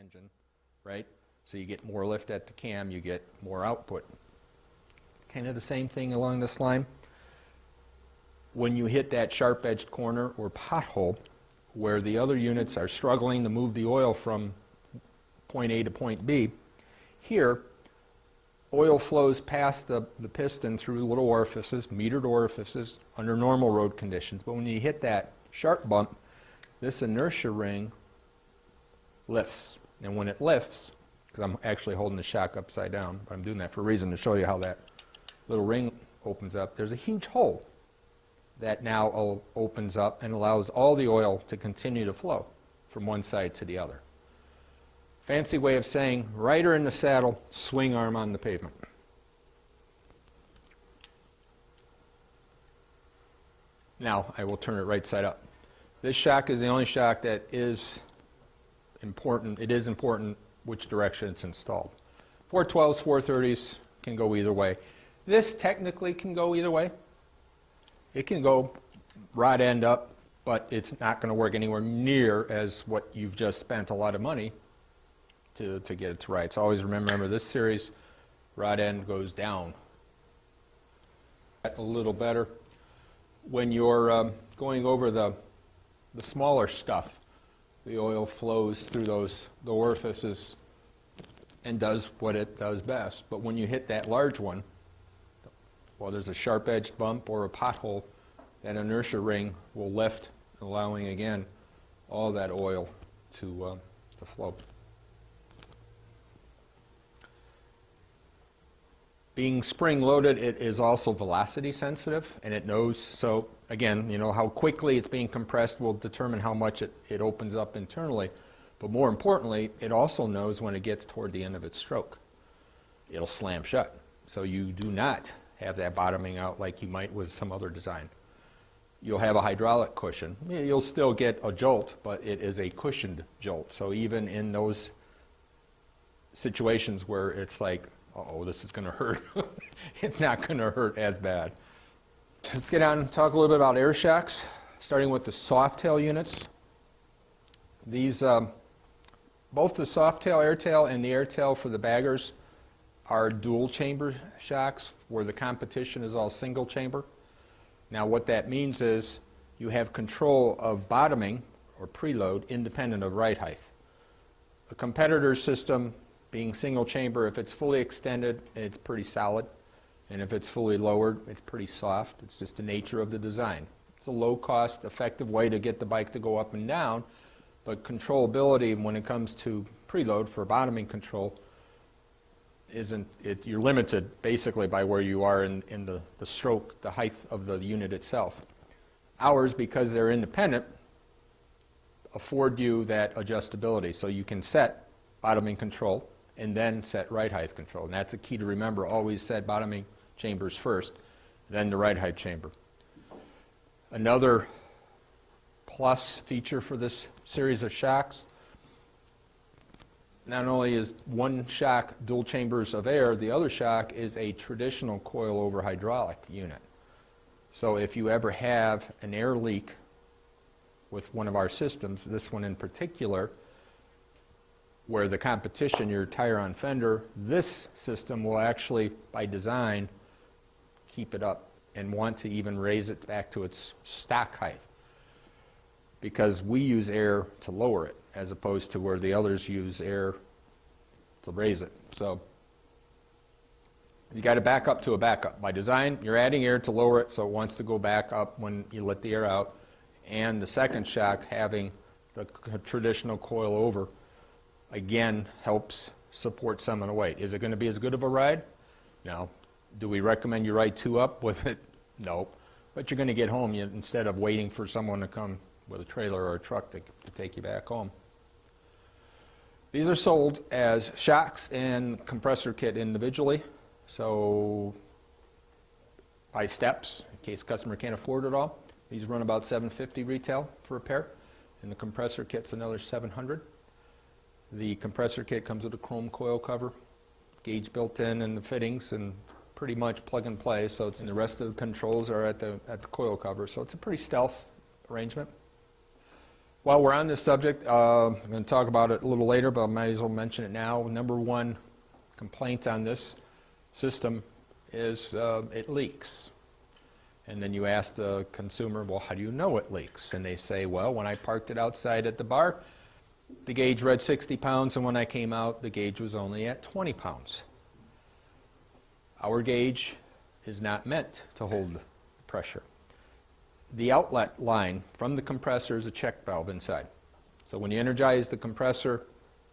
engine, right? So you get more lift at the cam, you get more output. Kind of the same thing along this line. When you hit that sharp-edged corner or pothole where the other units are struggling to move the oil from point A to point B, here oil flows past the piston through little orifices, metered orifices, under normal road conditions. But when you hit that sharp bump, this inertia ring lifts. And when it lifts, because I'm actually holding the shock upside down, but I'm doing that for a reason to show you how that little ring opens up, there's a huge hole that now opens up and allows all the oil to continue to flow from one side to the other. Fancy way of saying, rider in the saddle, swing arm on the pavement. Now, I will turn it right side up. This shock is the only shock that is important. It is important which direction it's installed. 412s, 430s can go either way. This technically can go either way. It can go rod end up, but it's not going to work anywhere near as what you've just spent a lot of money to get it to ride. So always remember this series, rod end goes down. A little better. When you're going over the smaller stuff, the oil flows through the orifices and does what it does best. But when you hit that large one, well, there's a sharp-edged bump or a pothole, that inertia ring will lift, allowing, again, all that oil to flow. Being spring-loaded, it is also velocity sensitive, and it knows, so again, you know, how quickly it's being compressed will determine how much it opens up internally. But more importantly, it also knows when it gets toward the end of its stroke. It'll slam shut. So you do not have that bottoming out like you might with some other design. You'll have a hydraulic cushion. You'll still get a jolt, but it is a cushioned jolt. So even in those situations where it's like, uh-oh, this is going to hurt, it's not going to hurt as bad. Let's get on and talk a little bit about air shocks, starting with the Softail units. These, both the Softail Airtail and the Airtail for the baggers are dual chamber shocks where the competition is all single chamber. Now what that means is you have control of bottoming or preload independent of ride height. A competitor system being single chamber, if it's fully extended, it's pretty solid. And if it's fully lowered, it's pretty soft. It's just the nature of the design. It's a low-cost, effective way to get the bike to go up and down, but controllability when it comes to preload for bottoming control isn't it. You're limited basically by where you are in the stroke, the height of the unit itself. Ours, because they're independent, afford you that adjustability. So you can set bottoming control and then set ride height control. And that's a key to remember. Always set bottoming chambers first, then the ride height chamber. Another plus feature for this series of shocks, not only is one shock dual chambers of air, the other shock is a traditional coil-over hydraulic unit. So if you ever have an air leak with one of our systems, this one in particular, where the competition, your tire on fender, this system will actually, by design, keep it up and want to even raise it back to its stock height, because we use air to lower it as opposed to where the others use air to raise it. So you got to back up to a backup. By design, you're adding air to lower it, so it wants to go back up when you let the air out. And the second shock, having the traditional coil over, again, helps support some of the weight. Is it going to be as good of a ride? No. Do we recommend you ride two up with it? No. But you're going to get home instead of waiting for someone to come with a trailer or a truck to take you back home. These are sold as shocks and compressor kit individually. So by steps, in case customer can't afford it all. These run about $750 retail for a pair, and the compressor kit's another $700. The compressor kit comes with a chrome coil cover, gauge built in the fittings, and pretty much plug and play. So it's, and the rest of the controls are at the coil cover. So it's a pretty stealth arrangement. While we're on this subject, I'm going to talk about it a little later, but I might as well mention it now. Number one complaint on this system is it leaks. And then you ask the consumer, well, how do you know it leaks? And they say, well, when I parked it outside at the bar, the gauge read 60 pounds, and when I came out, the gauge was only at 20 pounds. Our gauge is not meant to hold pressure. The outlet line from the compressor is a check valve inside. So when you energize the compressor,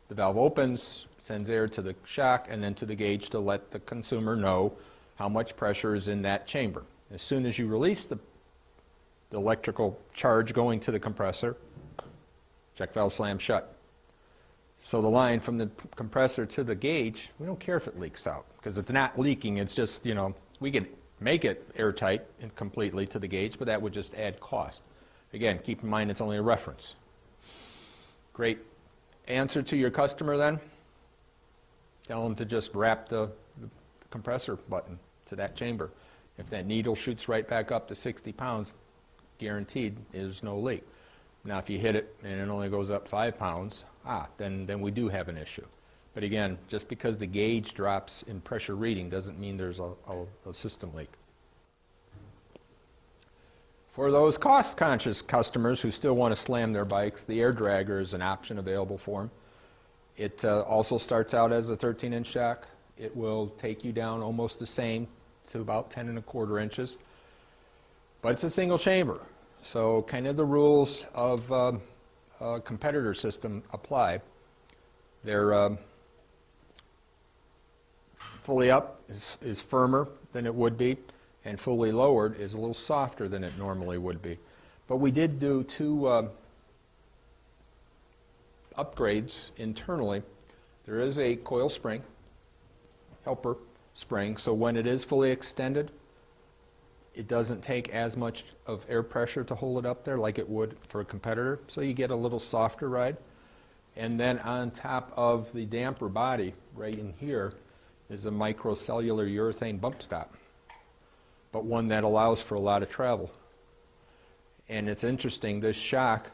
the valve opens, sends air to the shock and then to the gauge to let the consumer know how much pressure is in that chamber. As soon as you release the electrical charge going to the compressor, check valve slams shut. So the line from the compressor to the gauge, we don't care if it leaks out, because it's not leaking. It's just, we could make it airtight and completely to the gauge, but that would just add cost. Again, keep in mind it's only a reference. Great answer to your customer then. Tell them to just wrap the compressor button to that chamber. If that needle shoots right back up to 60 pounds, guaranteed there's no leak. Now if you hit it and it only goes up 5 pounds, then we do have an issue. But again, just because the gauge drops in pressure reading doesn't mean there's a system leak. For those cost-conscious customers who still want to slam their bikes, the air dragger is an option available for them. It also starts out as a 13-inch shock. It will take you down almost the same to about 10 1/4 inches. But it's a single chamber. So kind of the rules of a competitor system apply. They're fully up is firmer than it would be, and fully lowered is a little softer than it normally would be. But we did do two upgrades internally. There is a coil spring, helper spring, so when it is fully extended, it doesn't take as much of air pressure to hold it up there like it would for a competitor, so you get a little softer ride. And then on top of the damper body, right in here, is a microcellular urethane bump stop, but one that allows for a lot of travel. And it's interesting, this shock,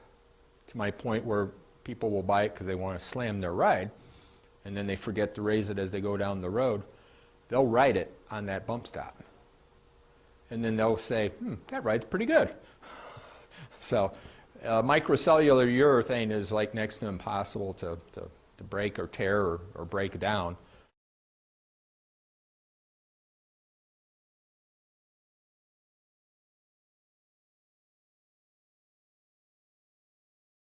to my point where people will buy it because they want to slam their ride, and then they forget to raise it as they go down the road, they'll ride it on that bump stop. And then they'll say, that ride's pretty good. So microcellular urethane is like next to impossible to break or tear or break down.